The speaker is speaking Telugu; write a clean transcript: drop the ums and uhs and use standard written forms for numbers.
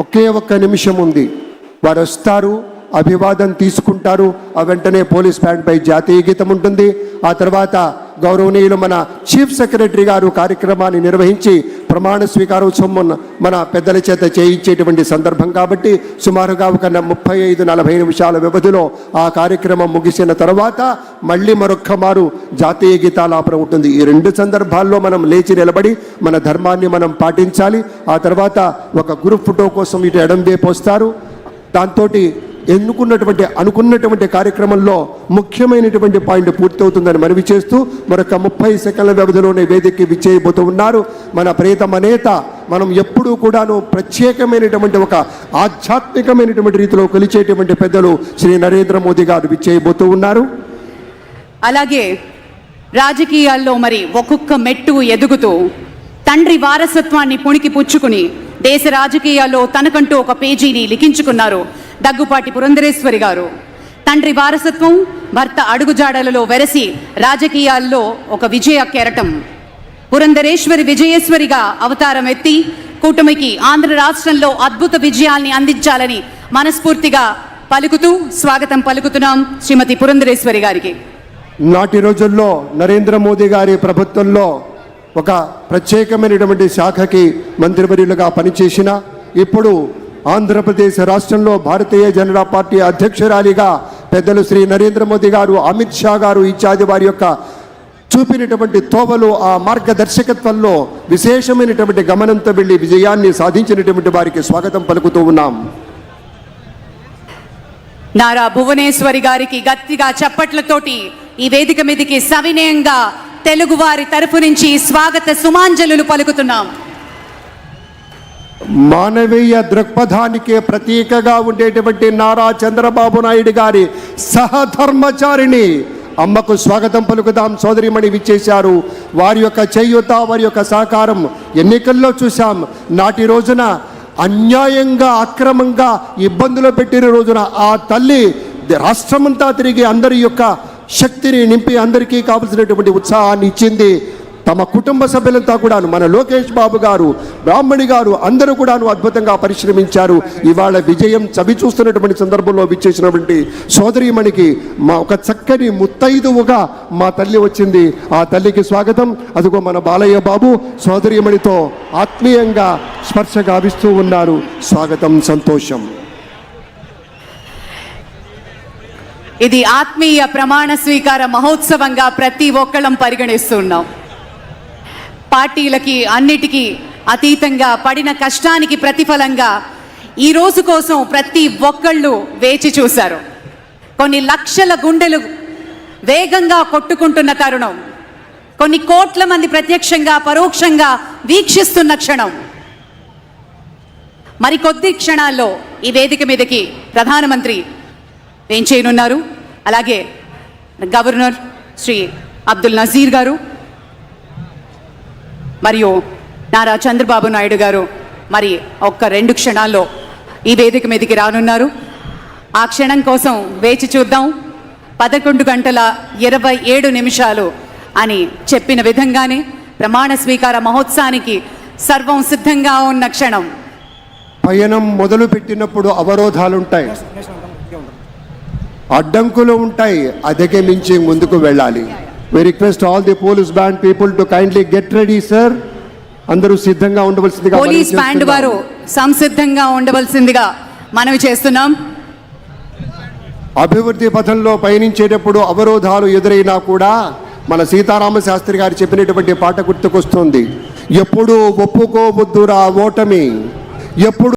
ఒకే ఒక్క నిమిషం ఉంది. వారు వస్తారు, అభివాదం తీసుకుంటారు. ఆ వెంటనే పోలీస్ బ్యాండ్ పై జాతీయ గీతం ఉంటుంది. ఆ తర్వాత గౌరవనీయులు మన చీఫ్ సెక్రటరీ గారు కార్యక్రమాన్ని నిర్వహించి ప్రమాణ స్వీకారోత్సవం మన పెద్దల చేత చేయించేటువంటి సందర్భం కాబట్టి సుమారుగా ఒక 35-40 నిమిషాల వ్యవధిలో ఆ కార్యక్రమం ముగిసిన తర్వాత మళ్ళీ మరొక్క మారు జాతీయ గీతాలాపన ఉంటుంది. ఈ రెండు సందర్భాల్లో మనం లేచి నిలబడి మన ధర్మాన్ని మనం పాటించాలి. ఆ తర్వాత ఒక గ్రూప్ ఫోటో కోసం ఇటు ఎడం వైపు వస్తారు. దాంతో అనుకున్నటువంటి కార్యక్రమంలో ముఖ్యమైనటువంటి పాయింట్ పూర్తవుతుందని మనవి చేస్తూ మరొక 30 సెకండ్ల వ్యవధిలోనే వేదికకి విచ్చేయబోతూ ఉన్నారు మన ప్రియతమ నేత. మనం ఎప్పుడూ కూడాను ప్రత్యేకమైనటువంటి ఒక ఆధ్యాత్మికమైనటువంటి రీతిలో కొలిచేటువంటి పెద్దలు శ్రీ నరేంద్ర మోదీ గారు విచ్చేయబోతూ ఉన్నారు. అలాగే రాజకీయాల్లో మరి ఒక్కొక్క మెట్టు ఎదుగుతూ తండ్రి వారసత్వాన్ని పుణికి పుచ్చుకుని దేశ రాజకీయాల్లో తనకంటూ ఒక పేజీని లిఖించుకున్నారు దగ్గుపాటి పురంధరేశ్వరి గారు. తండ్రి వారసత్వం, భర్త అడుగుజాడలలో వెరసి రాజకీయాల్లో ఒక విజయ కెరటం. పురంధరేశ్వరి విజయేశ్వరిగా అవతారం ఎత్తి కూటమికి ఆంధ్ర రాష్ట్రంలో అద్భుత విజయాల్ని అందించాలని మనస్ఫూర్తిగా పలుకుతూ స్వాగతం పలుకుతున్నాం శ్రీమతి పురంధరేశ్వరి గారికి. నాటి రోజుల్లో నరేంద్ర మోదీ గారి ప్రభుత్వంలో ఒక ప్రత్యేకమైనటువంటి శాఖకి మంత్రివర్యులుగా పనిచేసిన ఇప్పుడు ఆంధ్రప్రదేశ్ రాష్ట్రంలో భారతీయ జనతా పార్టీ అధ్యక్షురాలిగా పెద్దలు శ్రీ నరేంద్ర మోదీ గారు, అమిత్ షా గారు ఇత్యాది వారి యొక్క చూపినటువంటి తోవలు, ఆ మార్గదర్శకత్వంలో విశేషమైనటువంటి గమనంతో వెళ్ళి విజయాన్ని సాధించినటువంటి వారికి స్వాగతం పలుకుతూ ఉన్నాం. నారా భువనేశ్వరి గారికి గట్టిగా చప్పట్లతోటి ఈ వేదిక మీదకి సవినయంగా తెలుగు వారి తరఫు నుంచి స్వాగత సుమాంజలు పలుకుతున్నాం. మానవీయ దృక్పథానికి ప్రతీకగా ఉండేటువంటి నారా చంద్రబాబు నాయుడు గారి సహధర్మచారిణి అమ్మకు స్వాగతం పలుకుదాం. సోదరిమణి విచ్చేశారు. వారి యొక్క చేయూత, వారి యొక్క సహకారం ఎన్నికల్లో చూశాం. నాటి రోజున అన్యాయంగా అక్రమంగా ఇబ్బందులు పెట్టిన రోజున ఆ తల్లి రాష్ట్రమంతా తిరిగి అందరి యొక్క శక్తిని నింపి అందరికీ కావలసినటువంటి ఉత్సాహాన్ని ఇచ్చింది. తమ కుటుంబ సభ్యులంతా కూడాను, మన లోకేష్ బాబు గారు, బ్రాహ్మణి గారు అందరూ కూడాను అద్భుతంగా పరిశ్రమించారు. ఇవాళ విజయం చవి చూస్తున్నటువంటి సందర్భంలో విచ్చేసినటువంటి సోదరీమణికి మా ఒక చక్కని ముత్తైదువుగా మా తల్లి వచ్చింది. ఆ తల్లికి స్వాగతం. అదిగో మన బాలయ్య బాబు సోదరీమణితో ఆత్మీయంగా స్పర్శ గావిస్తూ ఉన్నారు. స్వాగతం, సంతోషం. ఇది ఆత్మీయ ప్రమాణ స్వీకార మహోత్సవంగా ప్రతి ఒక్కళ్ళం పరిగణిస్తున్నాం. పార్టీలకి అన్నిటికీ అతీతంగా పడిన కష్టానికి ప్రతిఫలంగా ఈ రోజు కోసం ప్రతి ఒక్కళ్ళు వేచి చూశారు. కొన్ని లక్షల గుండెలు వేగంగా కొట్టుకుంటున్న తరుణం, కొన్ని కోట్ల మంది ప్రత్యక్షంగా పరోక్షంగా వీక్షిస్తున్న క్షణం. మరికొద్ది క్షణాల్లో ఈ వేదిక మీదకి ప్రధానమంత్రి వేంచేయనున్నారు. అలాగే గవర్నర్ శ్రీ అబ్దుల్ నజీర్ గారు మరియు నారా చంద్రబాబు నాయుడు గారు మరి ఒక్క 2 క్షణాల్లో ఈ వేదిక మీదకి రానున్నారు. ఆ క్షణం కోసం వేచి చూద్దాం. 11:27 అని చెప్పిన విధంగానే ప్రమాణ స్వీకార మహోత్సవానికి సర్వం సిద్ధంగా ఉన్న క్షణం. పయనం మొదలు పెట్టినప్పుడు అవరోధాలుంటాయి, అడ్డంకులు ఉంటాయి, అధిగమించి ముందుకు వెళ్ళాలి. We request all the police band people to kindly get ready, sir. అందరూ సిద్ధంగా ఉండవలసిందిగా పోలీస్ బ్యాండ్ వారు సంసిద్ధంగా ఉండవలసిందిగా మనవి చేస్తున్నాం. అభివృద్ధి పథంలో పయనించేటప్పుడు అవరోధాలు ఎదురైనా కూడా మన సీతారామ శాస్త్రి గారు చెప్పినటువంటి పాట గుర్తుకొస్తుంది. ఎప్పుడు ఒప్పుకోవద్దురా ఓటమి, ఎప్పుడు